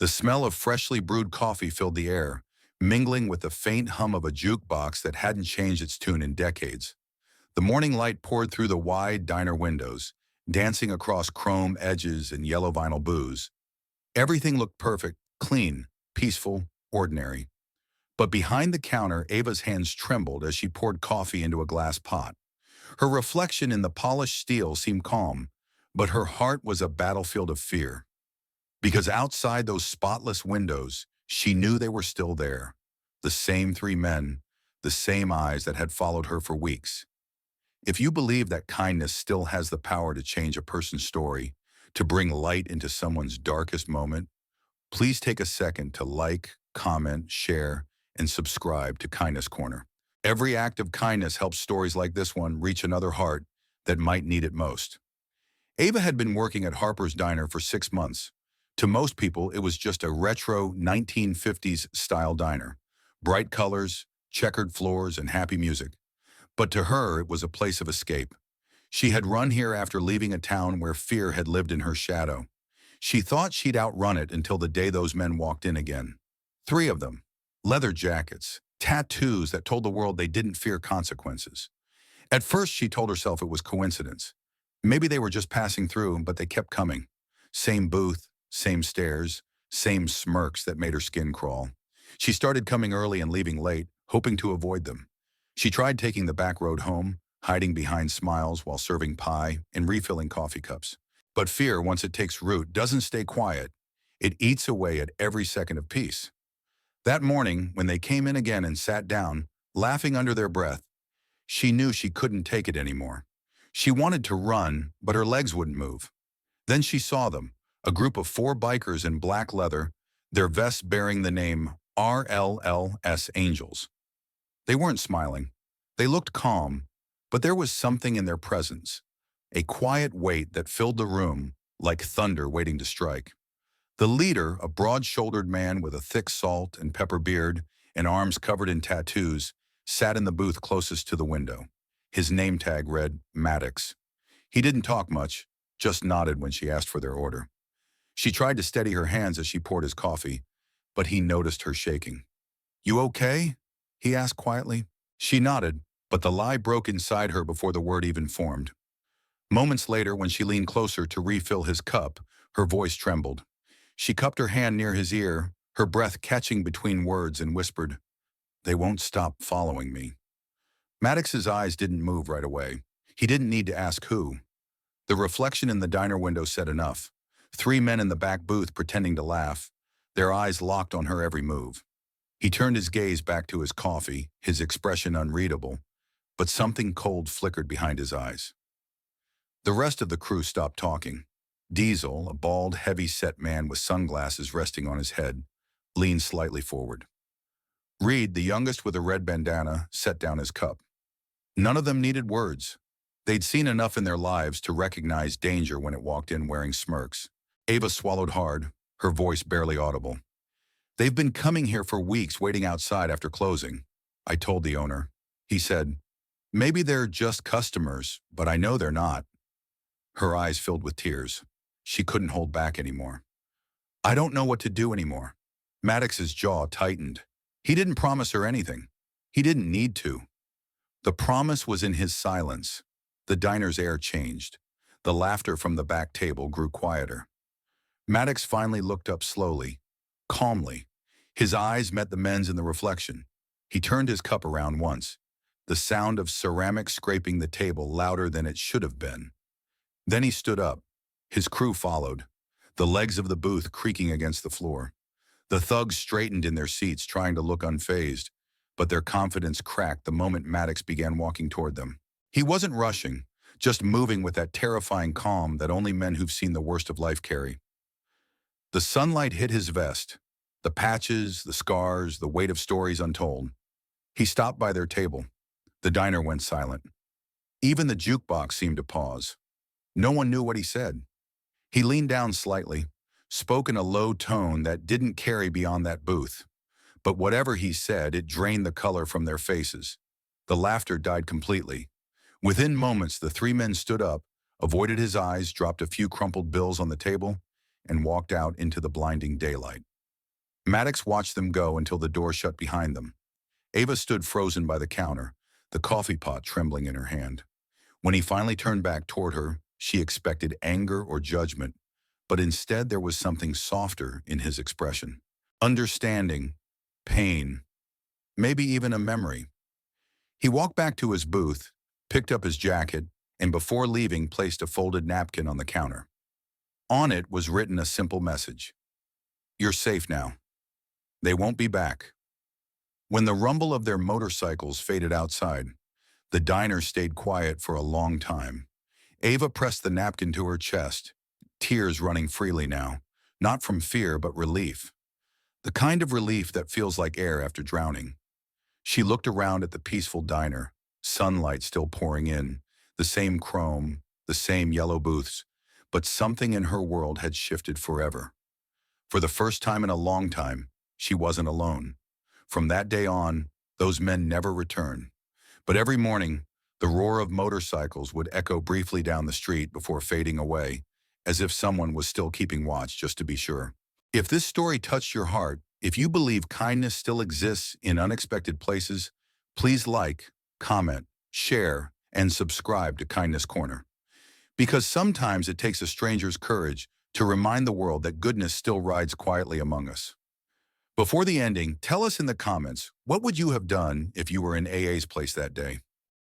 The smell of freshly brewed coffee filled the air, mingling with the faint hum of a jukebox that hadn't changed its tune in decades. The morning light poured through the wide diner windows, dancing across chrome edges and yellow vinyl booze. Everything looked perfect, clean, peaceful, ordinary. But behind the counter, Ava's hands trembled as she poured coffee into a glass pot. Her reflection in the polished steel seemed calm, but her heart was a battlefield of fear. Because outside those spotless windows, she knew they were still there. The same three men, the same eyes that had followed her for weeks. If you believe that kindness still has the power to change a person's story, to bring light into someone's darkest moment, please take a second to like, comment, share, and subscribe to Kindness Corner. Every act of kindness helps stories like this one reach another heart that might need it most. Ava had been working at Harper's Diner for 6 months. To most people, it was just a retro 1950s style diner. Bright colors, checkered floors, and happy music. But to her, it was a place of escape. She had run here after leaving a town where fear had lived in her shadow. She thought she'd outrun it until the day those men walked in again. Three of them. Leather jackets, tattoos that told the world they didn't fear consequences. At first, she told herself it was coincidence. Maybe they were just passing through, but they kept coming. Same booth, same stares, same smirks that made her skin crawl. She started coming early and leaving late, hoping to avoid them. She tried taking the back road home, hiding behind smiles while serving pie and refilling coffee cups. But fear, once it takes root, doesn't stay quiet. It eats away at every second of peace. That morning, when they came in again and sat down, laughing under their breath, she knew she couldn't take it anymore. She wanted to run, but her legs wouldn't move. Then she saw them, a group of 4 bikers in black leather, their vests bearing the name RLLS Angels. They weren't smiling. They looked calm, but there was something in their presence, a quiet weight that filled the room like thunder waiting to strike. The leader, a broad-shouldered man with a thick salt and pepper beard and arms covered in tattoos, sat in the booth closest to the window. His name tag read Maddox. He didn't talk much, just nodded when she asked for their order. She tried to steady her hands as she poured his coffee, but he noticed her shaking. "You okay?" he asked quietly. She nodded, but the lie broke inside her before the word even formed. Moments later, when she leaned closer to refill his cup, her voice trembled. She cupped her hand near his ear, her breath catching between words, and whispered, "They won't stop following me." Maddox's eyes didn't move right away. He didn't need to ask who. The reflection in the diner window said enough. 3 men in the back booth pretending to laugh, their eyes locked on her every move. He turned his gaze back to his coffee, his expression unreadable, but something cold flickered behind his eyes. The rest of the crew stopped talking. Diesel, a bald, heavy-set man with sunglasses resting on his head, leaned slightly forward. Reed, the youngest with a red bandana, set down his cup. None of them needed words. They'd seen enough in their lives to recognize danger when it walked in wearing smirks. Ava swallowed hard, her voice barely audible. "They've been coming here for weeks, waiting outside after closing," I told the owner. He said, "Maybe they're just customers, but I know they're not." Her eyes filled with tears. She couldn't hold back anymore. "I don't know what to do anymore." Maddox's jaw tightened. He didn't promise her anything. He didn't need to. The promise was in his silence. The diner's air changed. The laughter from the back table grew quieter. Maddox finally looked up slowly, calmly. His eyes met the men's in the reflection. He turned his cup around once, the sound of ceramic scraping the table louder than it should have been. Then he stood up. His crew followed, the legs of the booth creaking against the floor. The thugs straightened in their seats, trying to look unfazed, but their confidence cracked the moment Maddox began walking toward them. He wasn't rushing, just moving with that terrifying calm that only men who've seen the worst of life carry. The sunlight hit his vest, the patches, the scars, the weight of stories untold. He stopped by their table. The diner went silent. Even the jukebox seemed to pause. No one knew what he said. He leaned down slightly, spoke in a low tone that didn't carry beyond that booth. But whatever he said, it drained the color from their faces. The laughter died completely. Within moments, the 3 men stood up, avoided his eyes, dropped a few crumpled bills on the table, and walked out into the blinding daylight. Maddox watched them go until the door shut behind them. Ava stood frozen by the counter, the coffee pot trembling in her hand. When he finally turned back toward her, she expected anger or judgment, but instead there was something softer in his expression. Understanding, pain, maybe even a memory. He walked back to his booth, picked up his jacket, and before leaving placed a folded napkin on the counter. On it was written a simple message. You're safe now. They won't be back. When the rumble of their motorcycles faded outside, the diner stayed quiet for a long time. Ava pressed the napkin to her chest, tears running freely now, not from fear but relief. The kind of relief that feels like air after drowning. She looked around at the peaceful diner, sunlight still pouring in, the same chrome, the same yellow booths, but something in her world had shifted forever. For the first time in a long time, she wasn't alone. From that day on, those men never returned. But every morning, the roar of motorcycles would echo briefly down the street before fading away, as if someone was still keeping watch just to be sure. If this story touched your heart, if you believe kindness still exists in unexpected places, please like, comment, share, and subscribe to Kindness Corner. Because sometimes it takes a stranger's courage to remind the world that goodness still rides quietly among us. Before the ending, tell us in the comments, what would you have done if you were in AA's place that day?